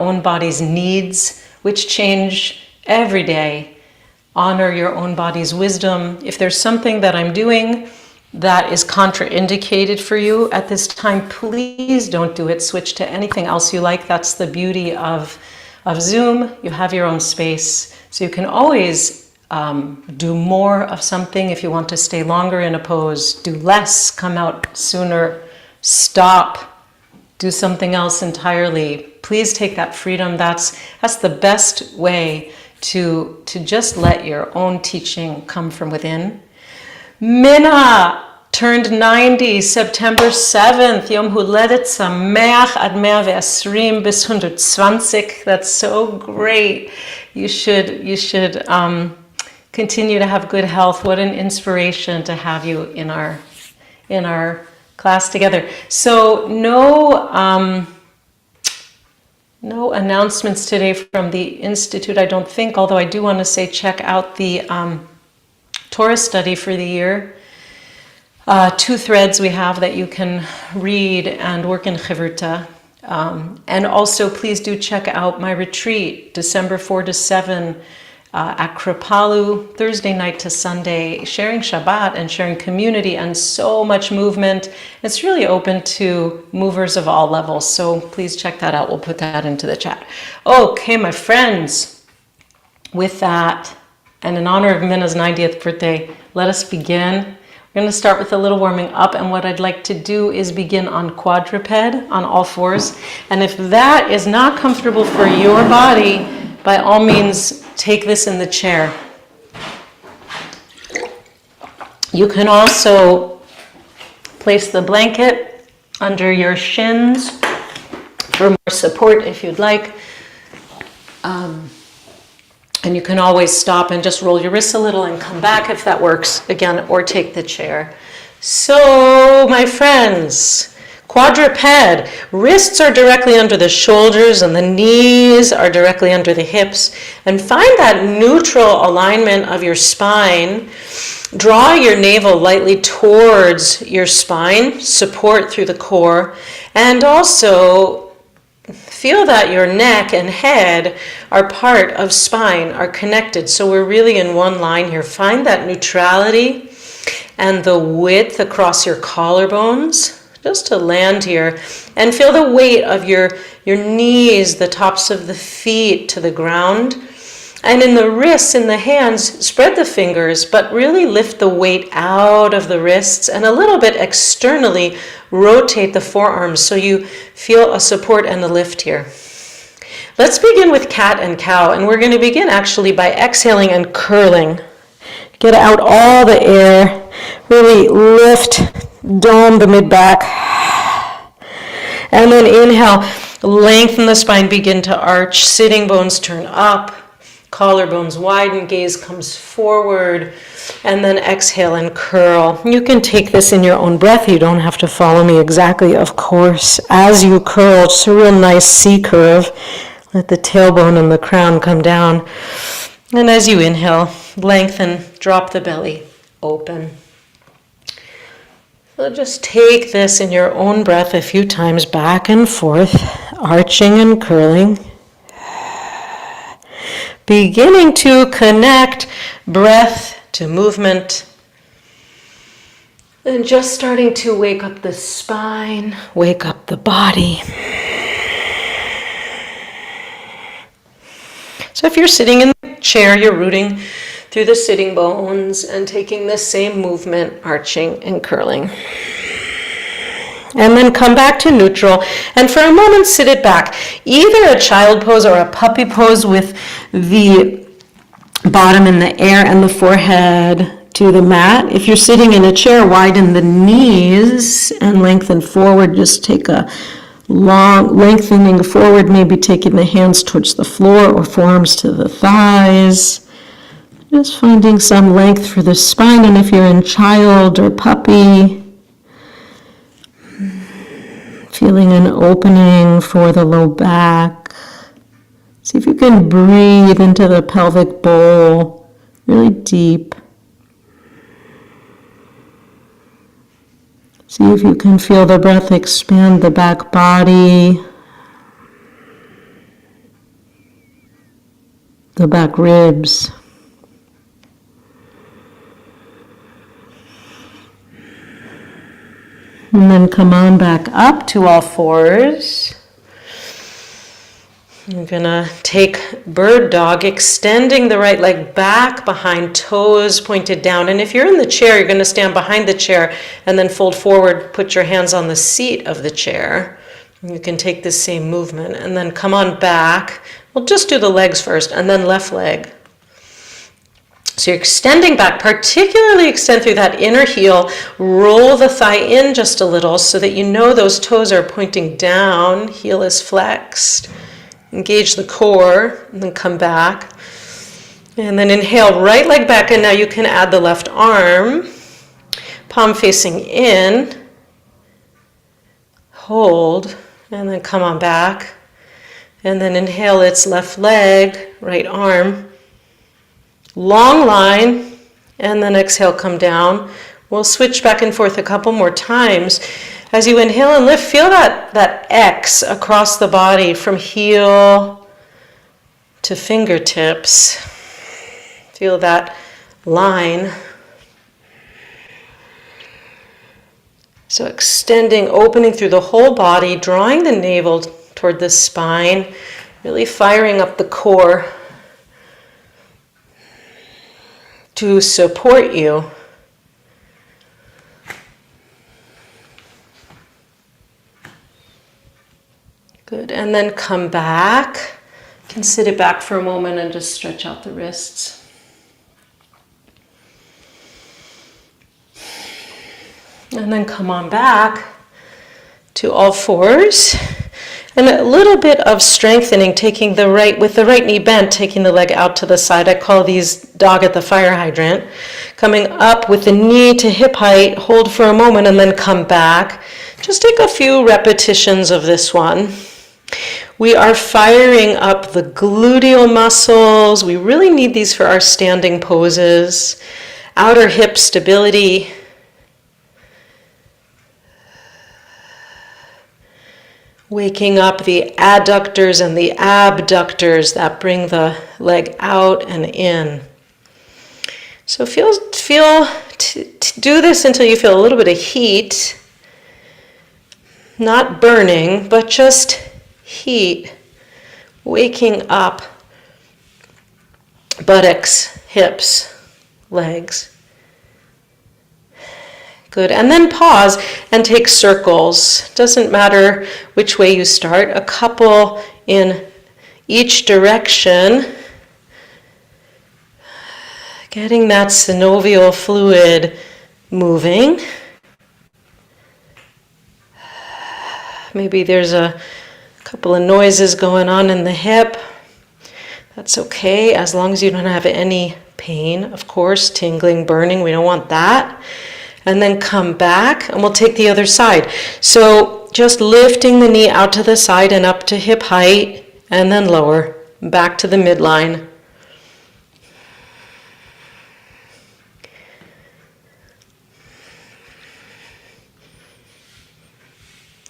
own body's needs, which change every day. Honor your own body's wisdom. If there's something that I'm doing that is contraindicated for you at this time, please don't do it. Switch to anything else you like. That's the beauty of Zoom. You have your own space, so you can always do more of something. If you want to stay longer in a pose, do less, come out sooner, stop, do something else entirely. Please take that freedom. That's the best way to just let your own teaching come from within. Minna turned 90, September 7th. Yom Huledet Sameach ad 120 bis 120. That's so great. You should continue to have good health. What an inspiration to have you in our class together. So no announcements today from the Institute, I don't think, although I do want to say check out the Torah study for the year. 2 threads we have that you can read and work in Chavruta. And also please do check out my retreat, December 4 to 7 at Kripalu, Thursday night to Sunday, sharing Shabbat and sharing community and so much movement. It's really open to movers of all levels, so please check that out. We'll put that into the chat. Okay, my friends, with that, and in honor of Minna's 90th birthday, let us begin. We're going to start with a little warming up, and what I'd like to do is begin on quadruped, on all fours. And if that is not comfortable for your body, by all means, take this in the chair. You can also place the blanket under your shins for more support if you'd like. And you can always stop and just roll your wrists a little and come back if that works, again, or take the chair. So, my friends, quadruped, wrists are directly under the shoulders and the knees are directly under the hips. And find that neutral alignment of your spine. Draw your navel lightly towards your spine, support through the core, and also feel that your neck and head are part of spine, are connected. So we're really in one line here. Find that neutrality and the width across your collarbones, just to land here. And feel the weight of your knees, the tops of the feet to the ground. And in the wrists, in the hands, spread the fingers, but really lift the weight out of the wrists and a little bit externally rotate the forearms so you feel a support and a lift here. Let's begin with cat and cow, and we're going to begin actually by exhaling and curling. Get out all the air, really lift, dome the mid-back, and then inhale, lengthen the spine, begin to arch, sitting bones turn up, collarbones widen, gaze comes forward, and then exhale and curl. You can take this in your own breath. You don't have to follow me exactly, of course. As you curl, just a real nice C curve. Let the tailbone and the crown come down. And as you inhale, lengthen, drop the belly, open. So just take this in your own breath a few times, back and forth, arching and curling. Beginning to connect breath to movement. And just starting to wake up the spine, wake up the body. So if you're sitting in the chair, you're rooting through the sitting bones and taking the same movement, arching and curling. And then come back to neutral, and for a moment sit it back. Either a child pose or a puppy pose with the bottom in the air and the forehead to the mat. If you're sitting in a chair, widen the knees and lengthen forward. Just take a long lengthening forward, maybe taking the hands towards the floor or forearms to the thighs. Just finding some length for the spine, and if you're in child or puppy, feeling an opening for the low back. See if you can breathe into the pelvic bowl, really deep. See if you can feel the breath expand the back body. the back ribs. And then come on back up to all fours. You're gonna take bird dog, extending the right leg back behind, toes pointed down. And if you're in the chair, you're gonna stand behind the chair and then fold forward, put your hands on the seat of the chair. You can take the same movement and then come on back. We'll just do the legs first and then left leg. So you're extending back, particularly extend through that inner heel, roll the thigh in just a little so that you know those toes are pointing down, heel is flexed. Engage the core and then come back. And then inhale, right leg back, and now you can add the left arm, palm facing in, hold, and then come on back. And then inhale, it's left leg, right arm. Long line, and then exhale, come down. We'll switch back and forth a couple more times. As you inhale and lift, feel that X across the body from heel to fingertips. Feel that line. So extending, opening through the whole body, drawing the navel toward the spine, really firing up the core to support you. Good, and then come back. You can sit it back for a moment and just stretch out the wrists. And then come on back to all fours. And a little bit of strengthening, taking the right, with the right knee bent, taking the leg out to the side. I call these dog at the fire hydrant. Coming up with the knee to hip height, hold for a moment and then come back. Just take a few repetitions of this one. We are firing up the gluteal muscles. We really need these for our standing poses. Outer hip stability. Waking up the adductors and the abductors that bring the leg out and in. So do this until you feel a little bit of heat. Not burning, but just heat. Waking up buttocks, hips, legs. Good, and then pause and take circles. Doesn't matter which way you start, a couple in each direction. Getting that synovial fluid moving. Maybe there's a couple of noises going on in the hip. That's okay, as long as you don't have any pain, of course, tingling, burning, we don't want that. And then come back, and we'll take the other side. So just lifting the knee out to the side and up to hip height, and then lower, back to the midline.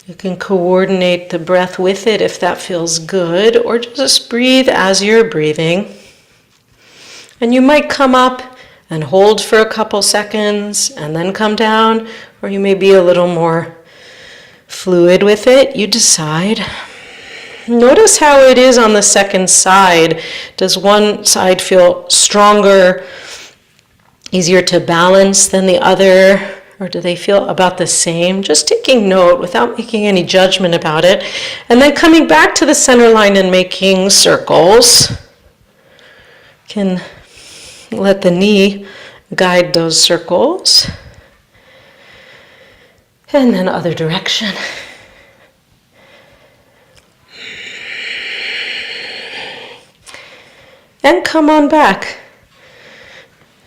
You can coordinate the breath with it if that feels good, or just breathe as you're breathing. And you might come up and hold for a couple seconds and then come down, or you may be a little more fluid with it. You decide. Notice how it is on the second side. Does one side feel stronger, easier to balance than the other, or do they feel about the same? Just taking note without making any judgment about it. And then coming back to the center line and making circles. Can let the knee guide those circles. And then other direction. And come on back.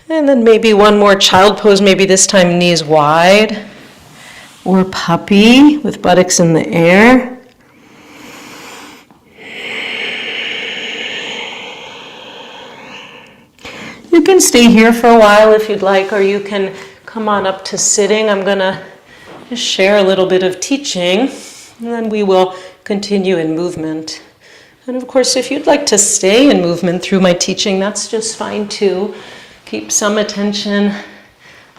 And then maybe one more child pose, maybe this time knees wide. Or puppy with buttocks in the air. You can stay here for a while if you'd like, or you can come on up to sitting. I'm going to just share a little bit of teaching, and then we will continue in movement. And of course, if you'd like to stay in movement through my teaching, that's just fine too. Keep some attention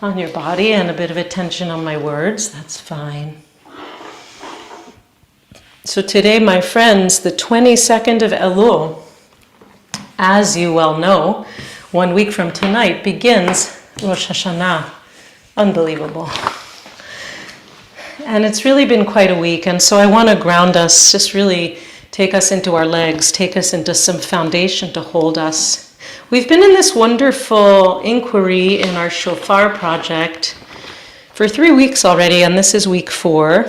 on your body and a bit of attention on my words, that's fine. So today, my friends, the 22nd of Elul, as you well know, 1 week from tonight begins Rosh Hashanah. Unbelievable. And it's really been quite a week, and so I want to ground us, just really take us into our legs, take us into some foundation to hold us. We've been in this wonderful inquiry in our Shofar project for 3 weeks already, and this is week 4.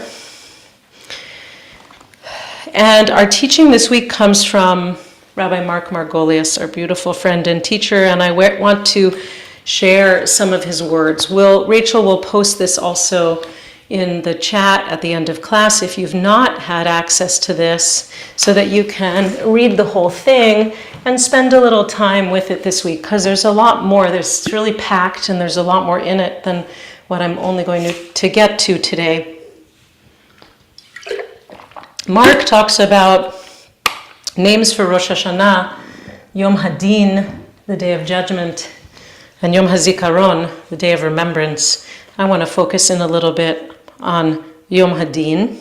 And our teaching this week comes from Rabbi Mark Margolius, our beautiful friend and teacher, and I want to share some of his words. Rachel will post this also in the chat at the end of class if you've not had access to this, so that you can read the whole thing and spend a little time with it this week, because there's a lot more. It's really packed and there's a lot more in it than what I'm only going to get to today. Mark talks about names for Rosh Hashanah, Yom Hadin, the Day of Judgment, and Yom HaZikaron, the Day of Remembrance. I want to focus in a little bit on Yom Hadin.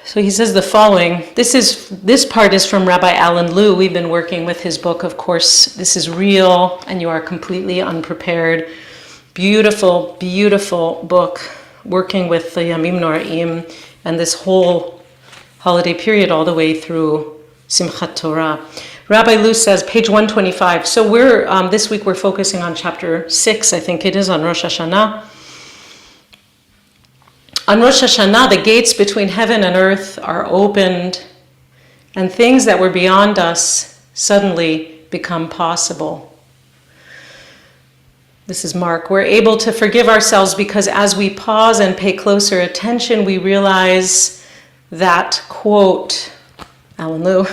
So he says the following. This part is from Rabbi Alan Liu. We've been working with his book, of course. This is real, and you are completely unprepared. Beautiful, beautiful book, working with the Yamim Noraim and this whole holiday period all the way through Simchat Torah. Rabbi Liu says, page 125. So this week we're focusing on chapter 6, I think it is, on Rosh Hashanah. On Rosh Hashanah, the gates between heaven and earth are opened, and things that were beyond us suddenly become possible. This is Mark. We're able to forgive ourselves because as we pause and pay closer attention, we realize that, quote, Alan Liu,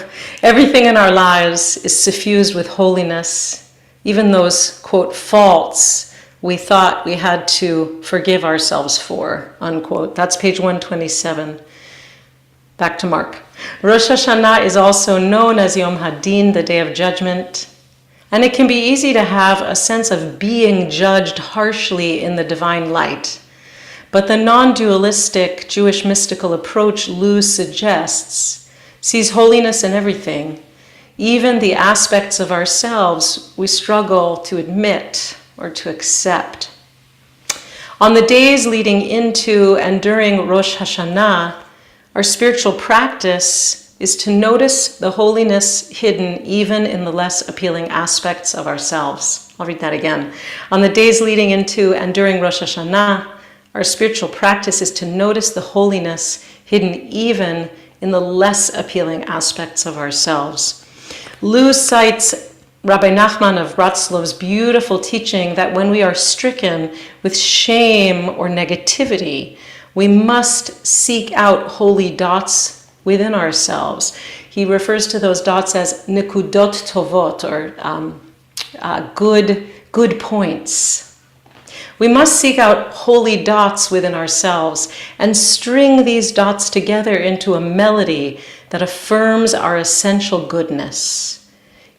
everything in our lives is suffused with holiness, even those, quote, faults we thought we had to forgive ourselves for, unquote. That's page 127. Back to Mark. Rosh Hashanah is also known as Yom Hadin, the Day of Judgment. And it can be easy to have a sense of being judged harshly in the divine light. But the non-dualistic Jewish mystical approach Liu suggests sees holiness in everything, even the aspects of ourselves we struggle to admit or to accept. On the days leading into and during Rosh Hashanah, our spiritual practice is to notice the holiness hidden even in the less appealing aspects of ourselves. I'll read that again. On the days leading into and during Rosh Hashanah, our spiritual practice is to notice the holiness hidden even in the less appealing aspects of ourselves. Liu cites Rabbi Nachman of Bratslow's beautiful teaching that when we are stricken with shame or negativity, we must seek out holy dots within ourselves. He refers to those dots as nekudot tovot, or good points. We must seek out holy dots within ourselves and string these dots together into a melody that affirms our essential goodness.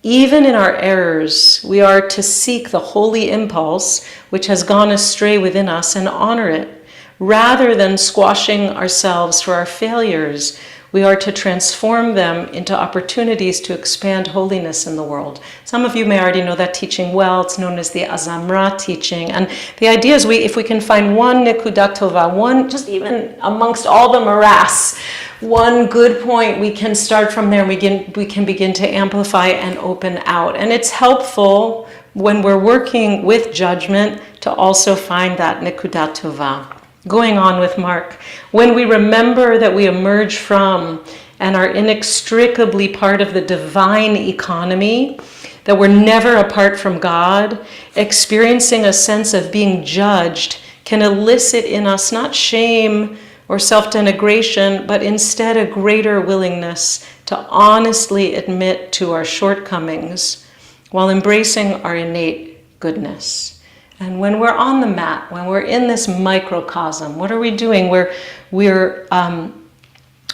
Even in our errors, we are to seek the holy impulse which has gone astray within us and honor it. Rather than squashing ourselves for our failures, we are to transform them into opportunities to expand holiness in the world. Some of you may already know that teaching well. It's known as the Azamra teaching. And the idea is if we can find one nekudat tova, one, just even amongst all the morass, one good point, we can start from there and we can begin to amplify and open out. And it's helpful when we're working with judgment to also find that nekudat tova. Going on with Mark, when we remember that we emerge from and are inextricably part of the divine economy, that we're never apart from God, experiencing a sense of being judged can elicit in us not shame or self-denigration, but instead a greater willingness to honestly admit to our shortcomings while embracing our innate goodness. And when we're on the mat, when we're in this microcosm, what are we doing? We're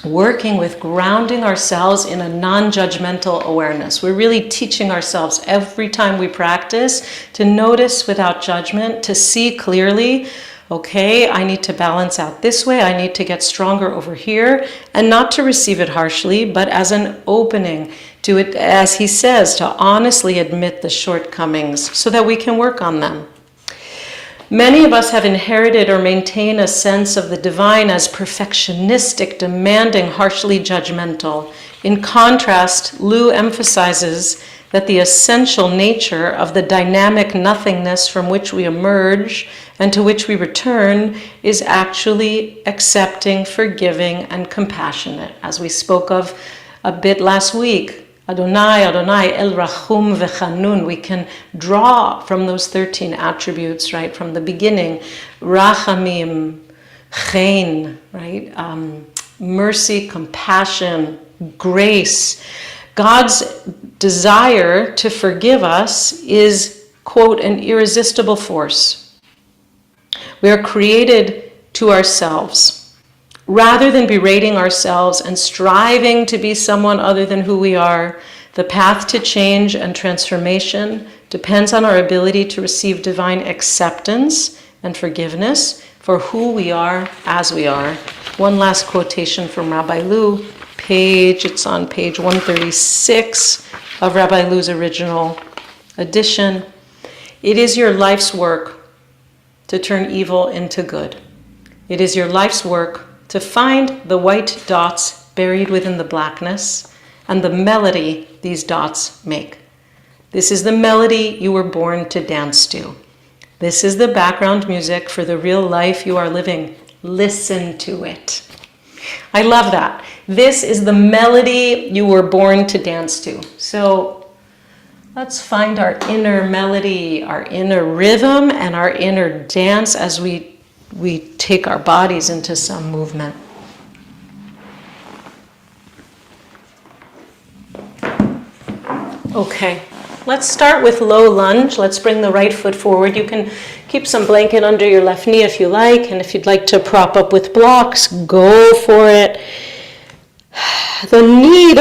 working with grounding ourselves in a non-judgmental awareness. We're really teaching ourselves every time we practice to notice without judgment, to see clearly, okay, I need to balance out this way, I need to get stronger over here, and not to receive it harshly, but as an opening to it, as he says, to honestly admit the shortcomings so that we can work on them. Many of us have inherited or maintain a sense of the divine as perfectionistic, demanding, harshly judgmental. In contrast, Lu emphasizes that the essential nature of the dynamic nothingness from which we emerge and to which we return is actually accepting, forgiving, and compassionate, as we spoke of a bit last week. Adonai, Adonai, El Rachum V'Chanun. We can draw from those 13 attributes, right, from the beginning. Rachamim, Chen, right, mercy, compassion, grace. God's desire to forgive us is, quote, an irresistible force. We are created to ourselves. Rather than berating ourselves and striving to be someone other than who we are, the path to change and transformation depends on our ability to receive divine acceptance and forgiveness for who we are as we are. One last quotation from Rabbi Lu, it's on page 136 of Rabbi Lu's original edition. It is your life's work to turn evil into good. It is your life's work to find the white dots buried within the blackness and the melody these dots make. This is the melody you were born to dance to. This is the background music for the real life you are living. Listen to it. I love that. This is the melody you were born to dance to. So let's find our inner melody, our inner rhythm, and our inner dance as we take our bodies into some movement. Okay, let's start with low lunge. Let's bring the right foot forward. You can keep some blanket under your left knee if you like, and if you'd like to prop up with blocks, go for it. The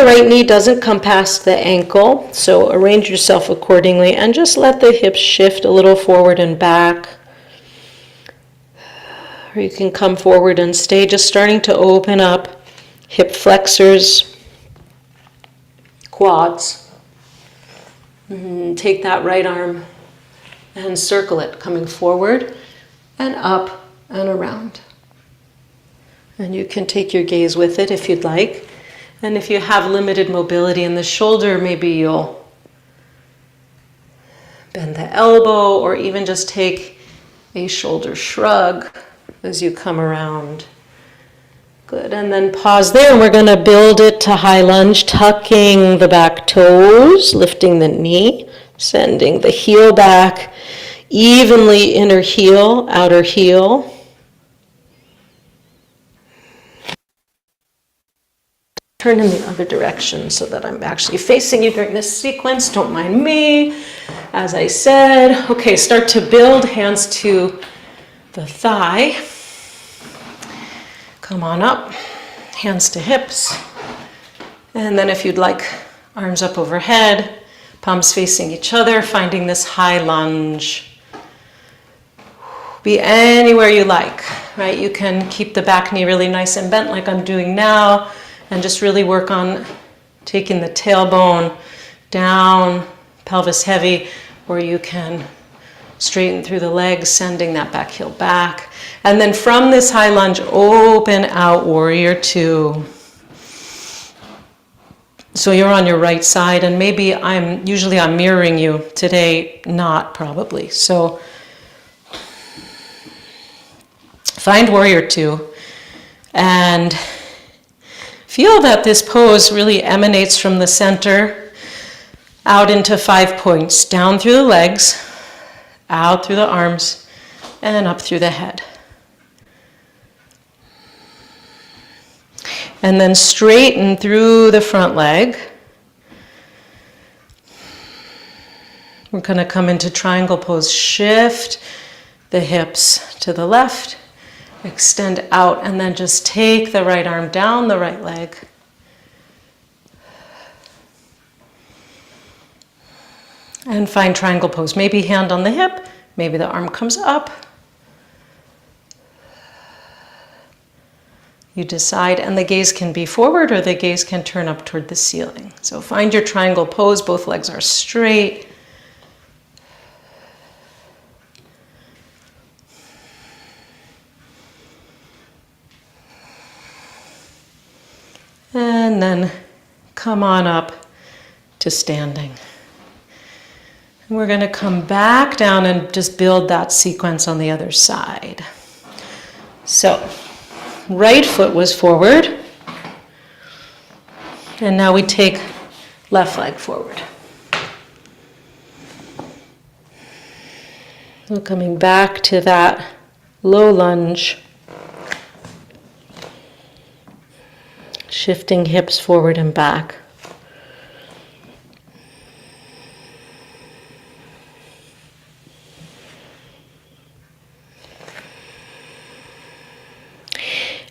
right knee doesn't come past the ankle, so arrange yourself accordingly and just let the hips shift a little forward and back. Or you can come forward and stay, just starting to open up hip flexors, quads. Take that right arm and circle it, coming forward and up and around. And you can take your gaze with it if you'd like. And if you have limited mobility in the shoulder, maybe you'll bend the elbow or even just take a shoulder shrug as you come around. Good, and then pause there, and we're going to build it to high lunge, tucking the back toes, lifting the knee, sending the heel back, evenly inner heel, outer heel. Turn in the other direction so that I'm actually facing you during this sequence. Don't mind me. As I said, okay, start to build, hands to the thigh. Come on up, hands to hips. And then if you'd like, arms up overhead, palms facing each other, finding this high lunge. Be anywhere you like, right? You can keep the back knee really nice and bent like I'm doing now, and just really work on taking the tailbone down, pelvis heavy, or you can straighten through the legs, sending that back heel back. And then from this high lunge, open out, warrior two. So you're on your right side, and maybe I'm mirroring you today, not probably. So find warrior two, and feel that this pose really emanates from the center out into 5 points, down through the legs, out through the arms, and up through the head. And then straighten through the front leg. We're going to come into triangle pose. Shift the hips to the left Extend out and then just take the right arm down the right leg. And find triangle pose. Maybe hand on the hip, maybe the arm comes up. You decide, and the gaze can be forward or the gaze can turn up toward the ceiling. So find your triangle pose, both legs are straight. And then come on up to standing. And we're going to come back down and just build that sequence on the other side. So, right foot was forward. And now we take left leg forward. So coming back to that low lunge. Shifting hips forward and back.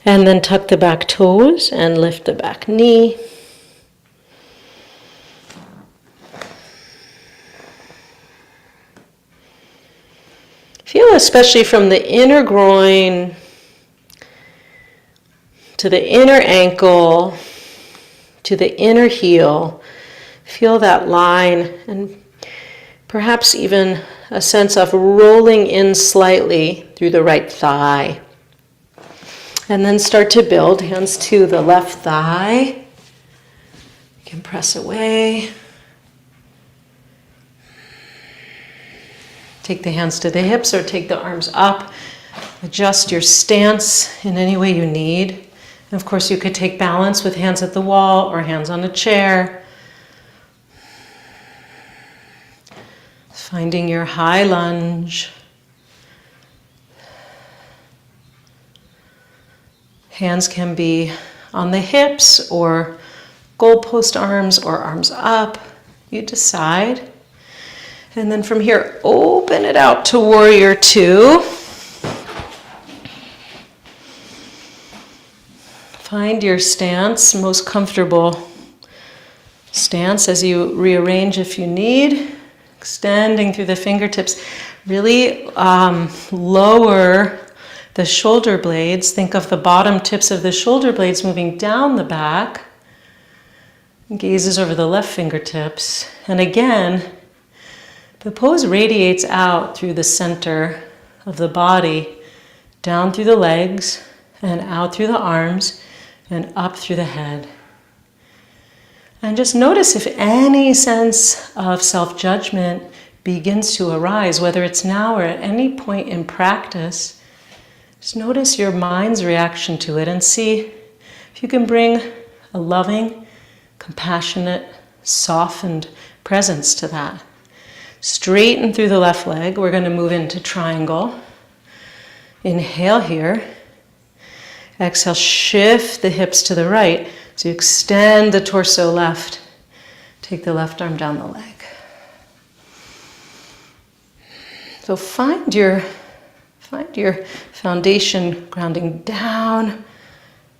And then tuck the back toes and lift the back knee. Feel especially from the inner groin to the inner ankle, to the inner heel. Feel that line and perhaps even a sense of rolling in slightly through the right thigh. And then start to build, hands to the left thigh. You can press away. Take the hands to the hips or take the arms up. Adjust your stance in any way you need. And of course, you could take balance with hands at the wall or hands on a chair. Finding your high lunge. Hands can be on the hips or goalpost arms or arms up. You decide. And then from here, open it out to warrior two. Find your stance, most comfortable stance as you rearrange if you need. Extending through the fingertips. Really lower the shoulder blades. Think of the bottom tips of the shoulder blades moving down the back. Gazes over the left fingertips. And again, the pose radiates out through the center of the body, down through the legs, and out through the arms, and up through the head. And just notice if any sense of self-judgment begins to arise, whether it's now or at any point in practice. Just notice your mind's reaction to it and see if you can bring a loving, compassionate, softened presence to that. Straighten through the left leg. We're going to move into triangle. Inhale here. Exhale, shift the hips to the right. So you extend the torso left. Take the left arm down the leg. So find your foundation grounding down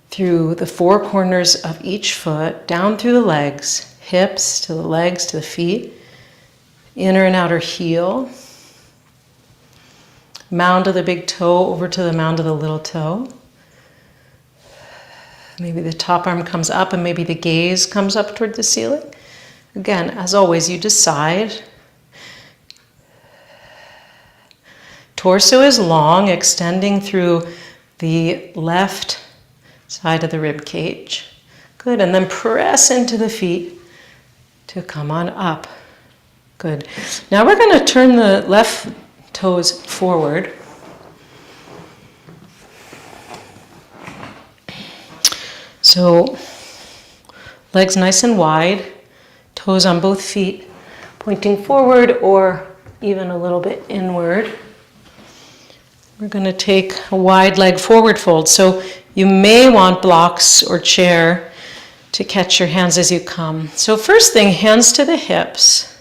through the four corners of each foot, down through the legs, hips to the legs to the feet, inner and outer heel, mound of the big toe over to the mound of the little toe. Maybe the top arm comes up and maybe the gaze comes up toward the ceiling. Again, as always, you decide. Torso is long, extending through the left side of the rib cage. Good, and then press into the feet to come on up. Good. Now we're going to turn the left toes forward. So, legs nice and wide, toes on both feet, pointing forward or even a little bit inward. We're going to take a wide leg forward fold. So you may want blocks or chair to catch your hands as you come. So first thing, hands to the hips.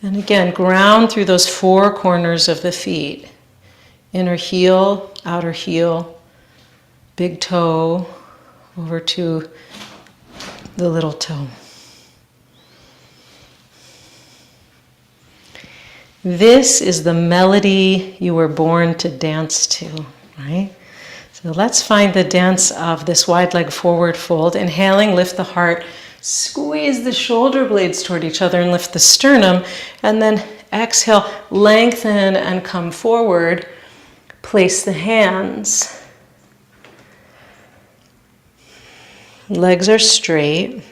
And again, ground through those four corners of the feet. Inner heel, outer heel, big toe, over to the little toe. This is the melody you were born to dance to, right? So let's find the dance of this wide leg forward fold. Inhaling, lift the heart, squeeze the shoulder blades toward each other and lift the sternum. And then exhale, lengthen and come forward. Place the hands. Legs are straight.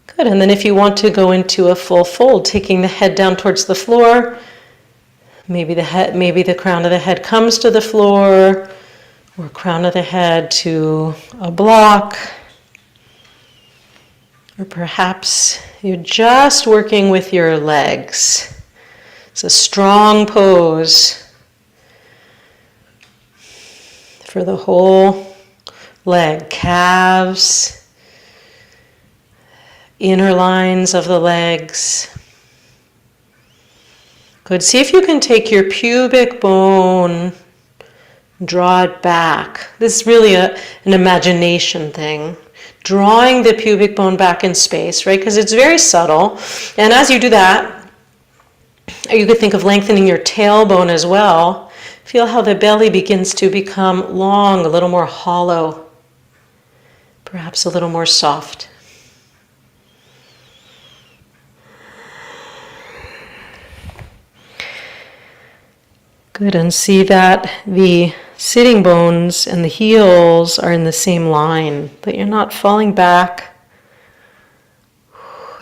Good, and then if you want to go into a full fold, taking the head down towards the floor, maybe the crown of the head comes to the floor, or crown of the head to a block, or perhaps you're just working with your legs. It's a strong pose for the whole leg, calves, inner lines of the legs. Good. See if you can take your pubic bone, draw it back. This is really an imagination thing. Drawing the pubic bone back in space, right? Because it's very subtle. And as you do that, you could think of lengthening your tailbone as well. Feel how the belly begins to become long, a little more hollow, perhaps a little more soft. Good, and see that the sitting bones and the heels are in the same line, that you're not falling back.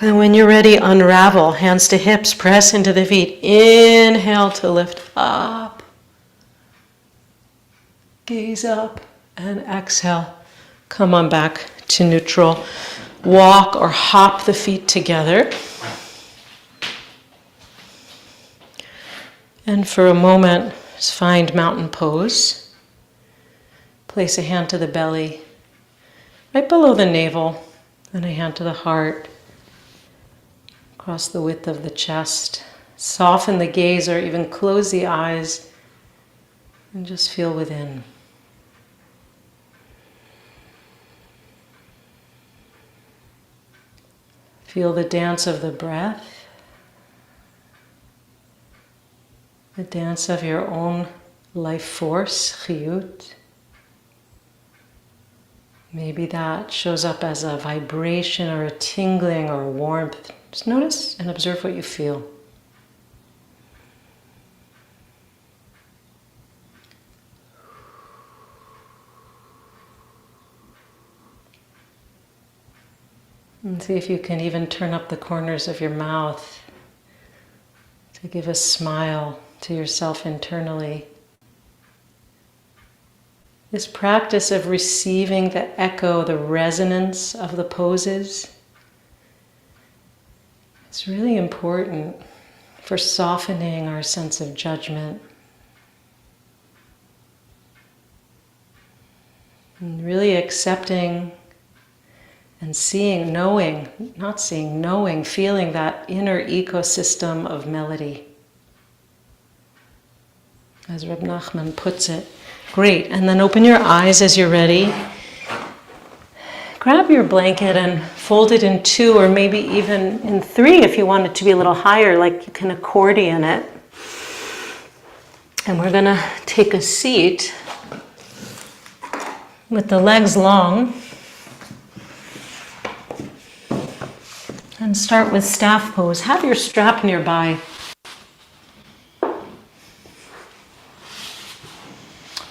And when you're ready, unravel, hands to hips, press into the feet. Inhale to lift up. Gaze up, and exhale. Come on back to neutral. Walk or hop the feet together. And for a moment, just find mountain pose. Place a hand to the belly, right below the navel, and a hand to the heart, across the width of the chest. Soften the gaze or even close the eyes and just feel within. Feel the dance of the breath, the dance of your own life force, chiyut. Maybe that shows up as a vibration or a tingling or a warmth. Just notice and observe what you feel. And see if you can even turn up the corners of your mouth to give a smile to yourself internally. This practice of receiving the echo, the resonance of the poses, it's really important for softening our sense of judgment. And really accepting and seeing, knowing, not seeing, knowing, feeling that inner ecosystem of melody. As Reb Nachman puts it. Great, and then open your eyes as you're ready. Grab your blanket and fold it in 2 or maybe even in 3 if you want it to be a little higher, like you can accordion it. And we're gonna take a seat with the legs long. And start with staff pose. Have your strap nearby.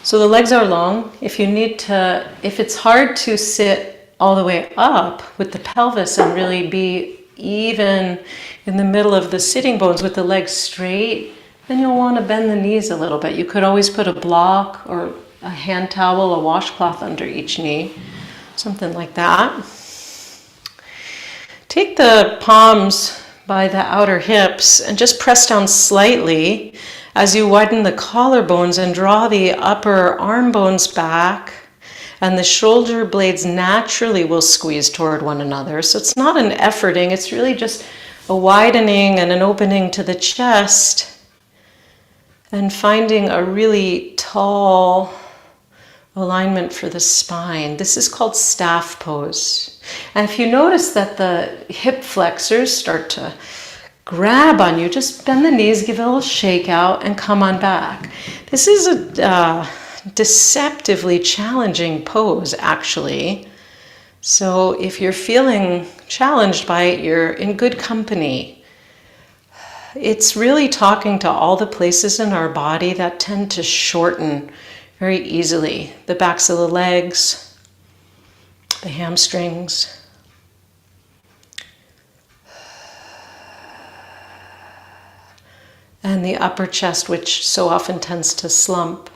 So the legs are long. If it's hard to sit all the way up with the pelvis and really be even in the middle of the sitting bones with the legs straight, then you'll want to bend the knees a little bit. You could always put a block or a hand towel, a washcloth under each knee, something like that. Take the palms by the outer hips and just press down slightly as you widen the collarbones and draw the upper arm bones back, and the shoulder blades naturally will squeeze toward one another. So it's not an efforting, it's really just a widening and an opening to the chest And finding a really tall alignment for the spine. This is called staff pose. And if you notice that the hip flexors start to grab on you, just bend the knees, give it a little shake out, and come on back. This is a deceptively challenging pose, actually. So if you're feeling challenged by it, you're in good company. It's really talking to all the places in our body that tend to shorten very easily. The backs of the legs, the hamstrings. And the upper chest, which so often tends to slump.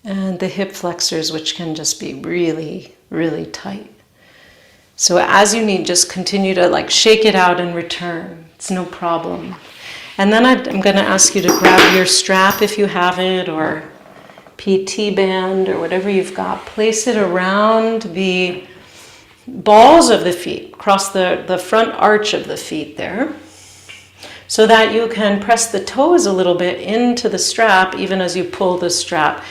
And the hip flexors, which can just be really, really tight. So as you need, just continue to shake it out and return. It's no problem. And then I'm going to ask you to grab your strap if you have it, or PT band, or whatever you've got. Place it around the balls of the feet, across the front arch of the feet there, so that you can press the toes a little bit into the strap even as you pull the strap.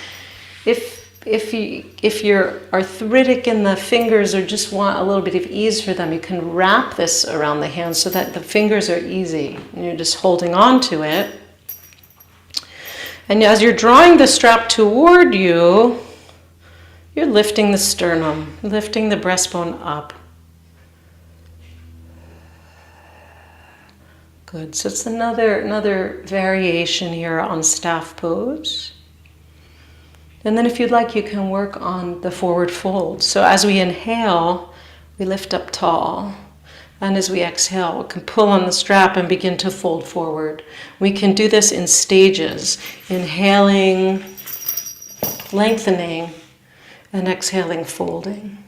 If you're arthritic in the fingers or just want a little bit of ease for them, you can wrap this around the hands so that the fingers are easy and you're just holding on to it. And as you're drawing the strap toward you, you're lifting the sternum, lifting the breastbone up. Good. So it's another variation here on staff pose. And then if you'd like, you can work on the forward fold. So as we inhale, we lift up tall. And as we exhale, we can pull on the strap and begin to fold forward. We can do this in stages. Inhaling, lengthening, and exhaling, folding.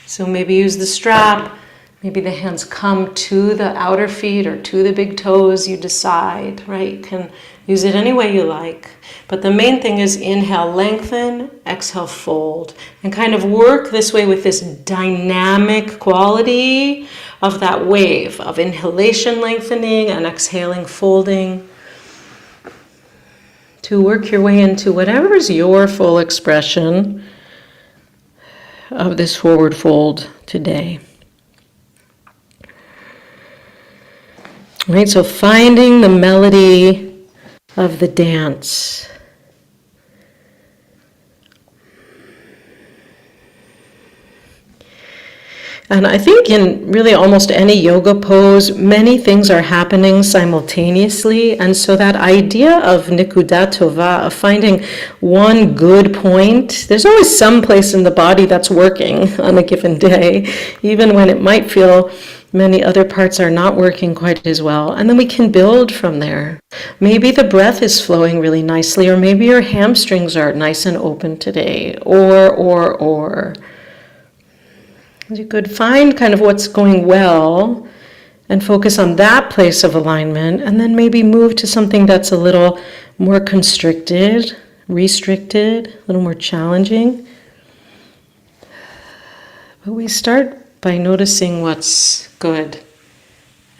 So maybe use the strap. Maybe the hands come to the outer feet or to the big toes, you decide, right? You can use it any way you like. But the main thing is inhale, lengthen, exhale, fold. And kind of work this way with this dynamic quality of that wave of inhalation, lengthening, and exhaling, folding. To work your way into whatever is your full expression of this forward fold today. Right, so finding the melody of the dance. And I think in really almost any yoga pose, many things are happening simultaneously. And so that idea of nikuda tova, of finding one good point, there's always some place in the body that's working on a given day, even when it might feel many other parts are not working quite as well. And then we can build from there. Maybe the breath is flowing really nicely, or maybe your hamstrings are nice and open today, or. You could find kind of what's going well and focus on that place of alignment, and then maybe move to something that's a little more constricted, restricted, a little more challenging. But we start by noticing what's good.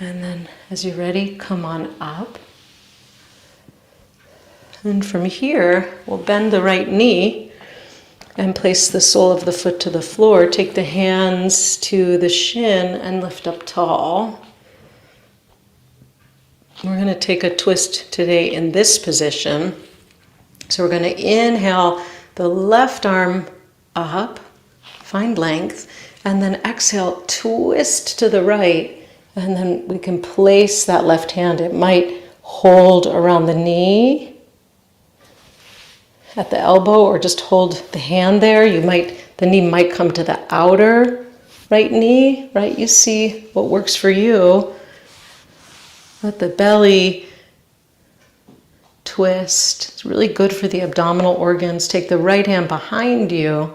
And then as you're ready, come on up. And from here, we'll bend the right knee and place the sole of the foot to the floor. Take the hands to the shin and lift up tall. We're going to take a twist today in this position. So we're going to inhale the left arm up, find length, and then exhale, twist to the right, and then we can place that left hand. It might hold around the knee, at the elbow, or just hold the hand there. The knee might come to the outer right knee, right? You see what works for you. Let the belly twist. It's really good for the abdominal organs. Take the right hand behind you,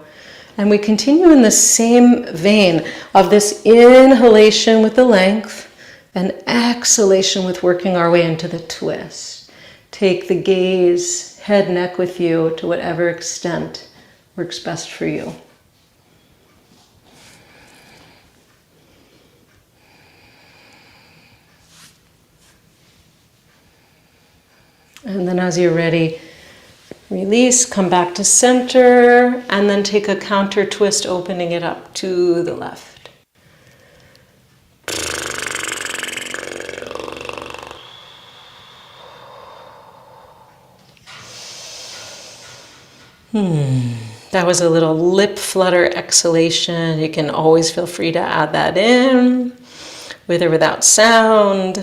and we continue in the same vein of this inhalation with the length and exhalation with working our way into the twist. Take the gaze, head, neck with you to whatever extent works best for you. And then as you're ready, release, come back to center, and then take a counter twist, opening it up to the left. That was a little lip flutter exhalation. You can always feel free to add that in, with or without sound.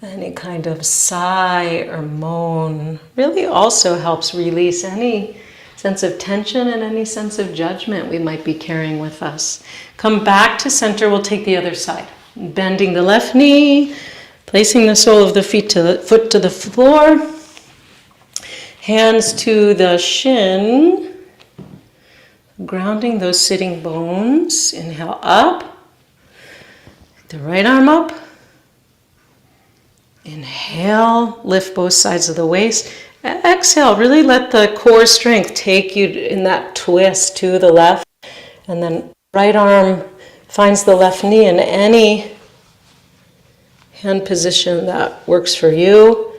Any kind of sigh or moan really also helps release any sense of tension and any sense of judgment we might be carrying with us. Come back to center. We'll take the other side. Bending the left knee, placing the sole of the foot to the floor, hands to the shin, grounding those sitting bones. Inhale up, the right arm up. Inhale, lift both sides of the waist. Exhale, really let the core strength take you in that twist to the left. And then right arm finds the left knee in any hand position that works for you.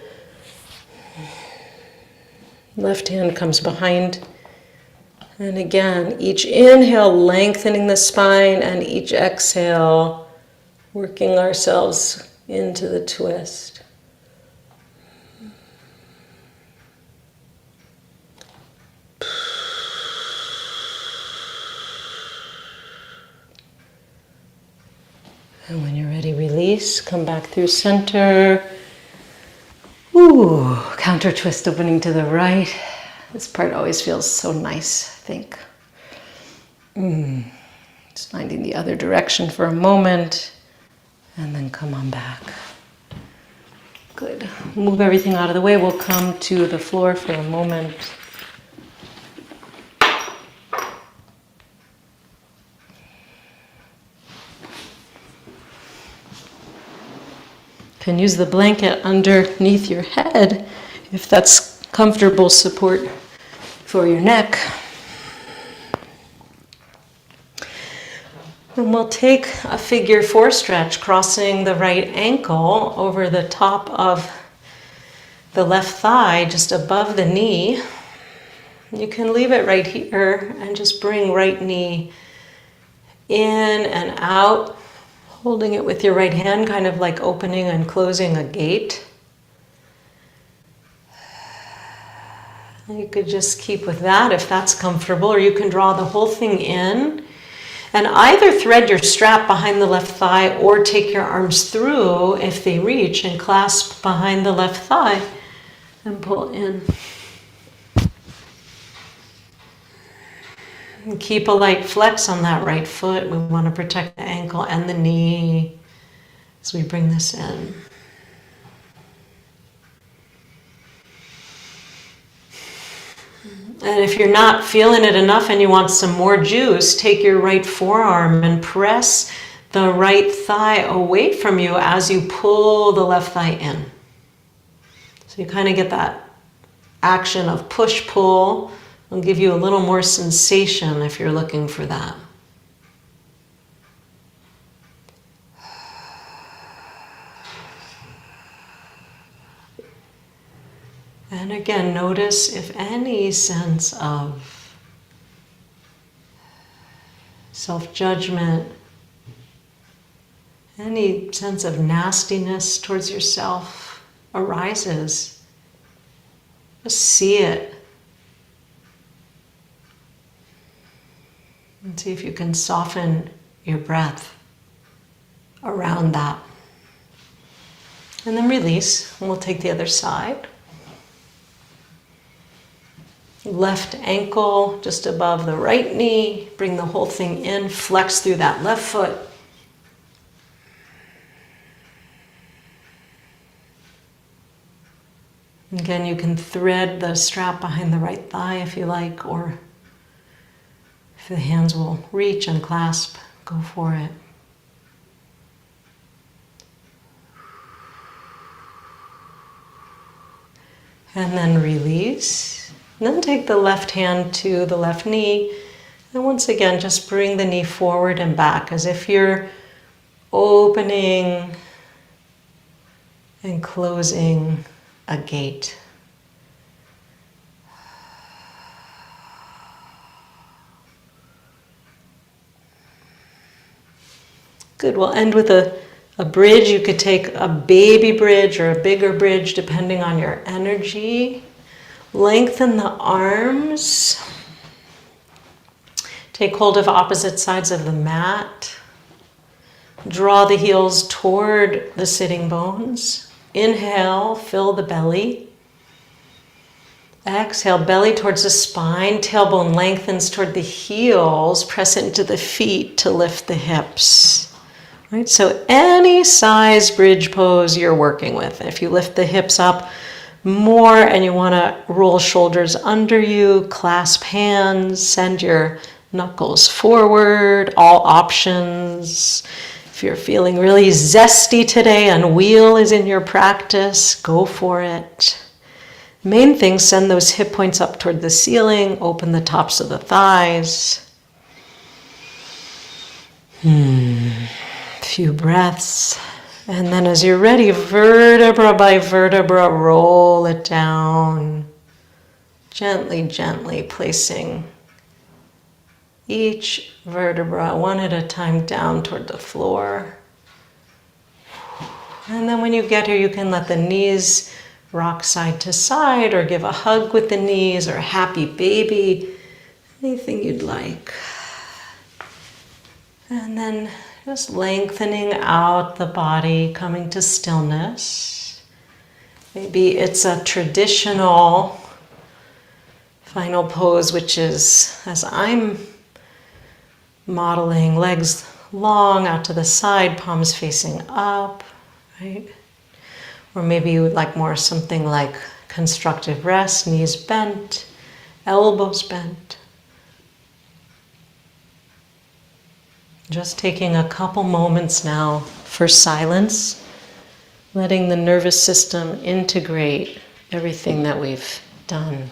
Left hand comes behind. And again, each inhale lengthening the spine, and each exhale working ourselves into the twist. And when you're ready, release, come back through center. Ooh, counter twist opening to the right. This part always feels so nice, I think. Just finding the other direction for a moment, and then come on back. Good. Move everything out of the way. We'll come to the floor for a moment. You can use the blanket underneath your head if that's comfortable support for your neck. And we'll take a figure 4 stretch, crossing the right ankle over the top of the left thigh, just above the knee. You can leave it right here and just bring right knee in and out, holding it with your right hand, kind of like opening and closing a gate. You could just keep with that if that's comfortable, or you can draw the whole thing in. And either thread your strap behind the left thigh or take your arms through if they reach and clasp behind the left thigh and pull in. And keep a light flex on that right foot. We want to protect the ankle and the knee as we bring this in. And if you're not feeling it enough and you want some more juice, take your right forearm and press the right thigh away from you as you pull the left thigh in. So you kind of get that action of push-pull. It'll give you a little more sensation if you're looking for that. And again, notice if any sense of self-judgment, any sense of nastiness towards yourself arises. Just see it. And see if you can soften your breath around that. And then release, and we'll take the other side. Left ankle just above the right knee. Bring the whole thing in. Flex through that left foot. Again, you can thread the strap behind the right thigh if you like, or if the hands will reach and clasp, go for it. And then release. And then take the left hand to the left knee. And once again, just bring the knee forward and back as if you're opening and closing a gate. Good, we'll end with a bridge. You could take a baby bridge or a bigger bridge depending on your energy. Lengthen the arms. Take hold of opposite sides of the mat. Draw the heels toward the sitting bones. Inhale, fill the belly. Exhale, belly towards the spine. Tailbone lengthens toward the heels. Press into the feet to lift the hips. Right? So any size bridge pose you're working with. If you lift the hips up more and you want to roll shoulders under you, clasp hands, send your knuckles forward, all options. If you're feeling really zesty today and wheel is in your practice, go for it. Main thing, send those hip points up toward the ceiling, open the tops of the thighs. Few breaths. And then as you're ready, vertebra by vertebra, roll it down. Gently, gently placing each vertebra one at a time down toward the floor. And then when you get here, you can let the knees rock side to side or give a hug with the knees or happy baby, anything you'd like. And then just lengthening out the body, coming to stillness. Maybe it's a traditional final pose, which is, as I'm modeling, legs long out to the side, palms facing up, right? Or maybe you would like more something like constructive rest, knees bent, elbows bent. Just taking a couple moments now for silence, letting the nervous system integrate everything that we've done.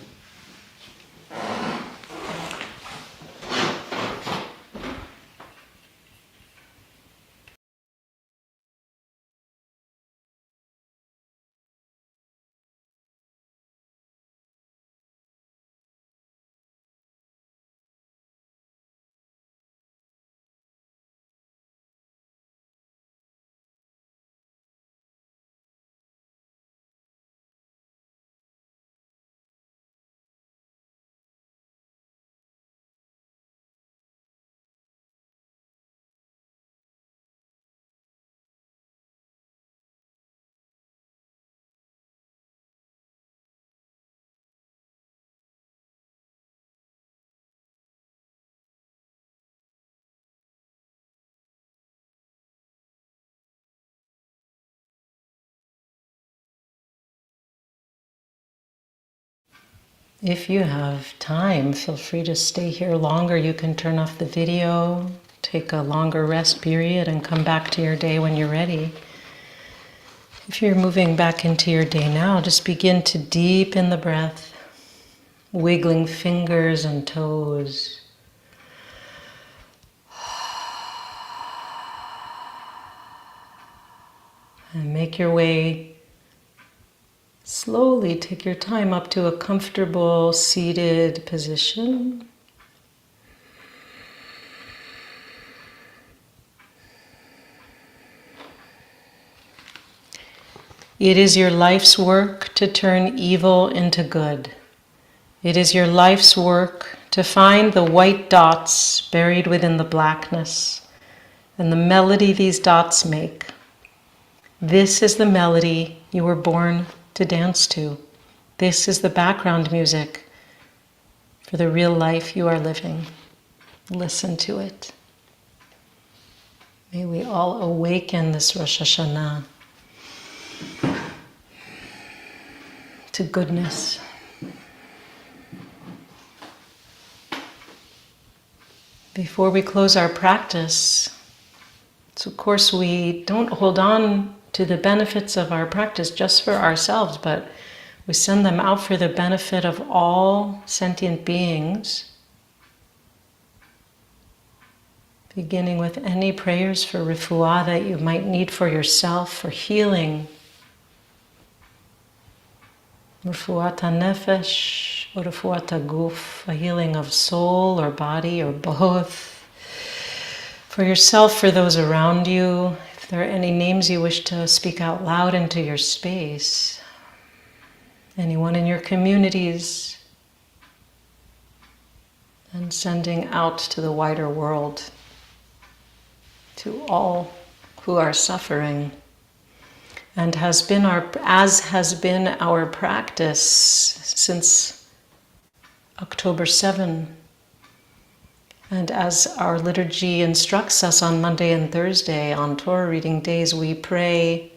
If you have time, feel free to stay here longer. You can turn off the video, take a longer rest period, and come back to your day when you're ready. If you're moving back into your day now, just begin to deepen the breath, wiggling fingers and toes. And make your way slowly, take your time up to a comfortable seated position. It is your life's work to turn evil into good. It is your life's work to find the white dots buried within the blackness and the melody these dots make. This is the melody you were born to dance to. This is the background music for the real life you are living. Listen to it. May we all awaken this Rosh Hashanah to goodness. Before we close our practice, so of course we don't hold on to the benefits of our practice just for ourselves, but we send them out for the benefit of all sentient beings. Beginning with any prayers for refuah that you might need for yourself, for healing, Refuat nefesh, or refuat guf, a healing of soul or body or both. For yourself, for those around you, if there are any names you wish to speak out loud into your space, anyone in your communities, and sending out to the wider world, to all who are suffering. And as has been our practice since October 7, and as our liturgy instructs us on Monday and Thursday, on Torah reading days, we pray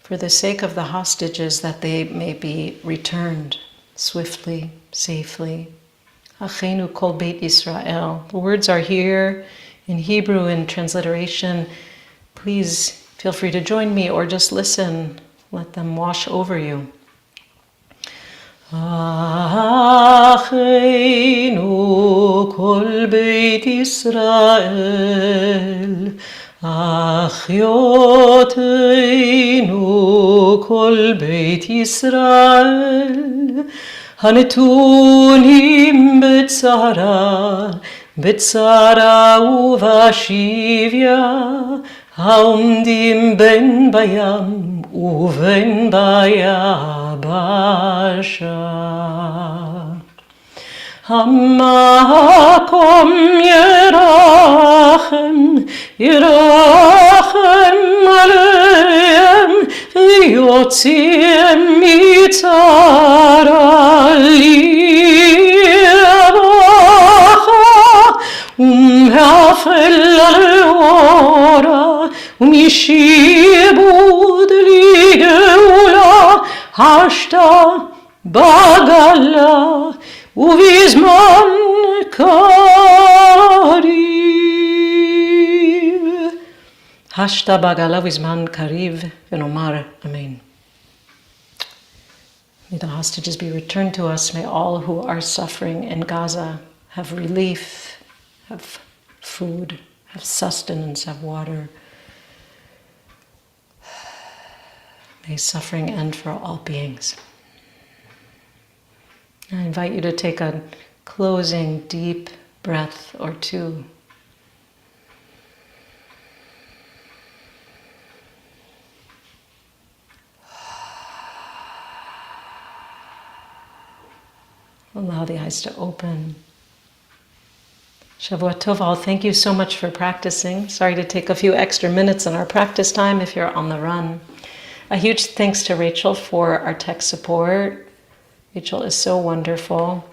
for the sake of the hostages that they may be returned swiftly, safely. Achenu kol beit Israel. The words are here in Hebrew in transliteration. Please feel free to join me or just listen. Let them wash over you. Achenu kol beit Israel, Achyoteinu kol beit Israel, Hanetunim b'tzara ubashivya, Haomdim ben bayam uven bayabasha. Hamakom yerachem aleim, v'yotziem mitzara li'abacha, umhafel aleora, umyishibud li'geula, hashta bagala, uvizman kariv. Hashta bagala uvizman kariv, v'nomar amen. May the hostages be returned to us. May all who are suffering in Gaza have relief, have food, have sustenance, have water. May suffering end for all beings. I invite you to take a closing deep breath or two. Allow the eyes to open. Shavua Tov, all, thank you so much for practicing. Sorry to take a few extra minutes in our practice time if you're on the run. A huge thanks to Rachel for our tech support. Rachel is so wonderful.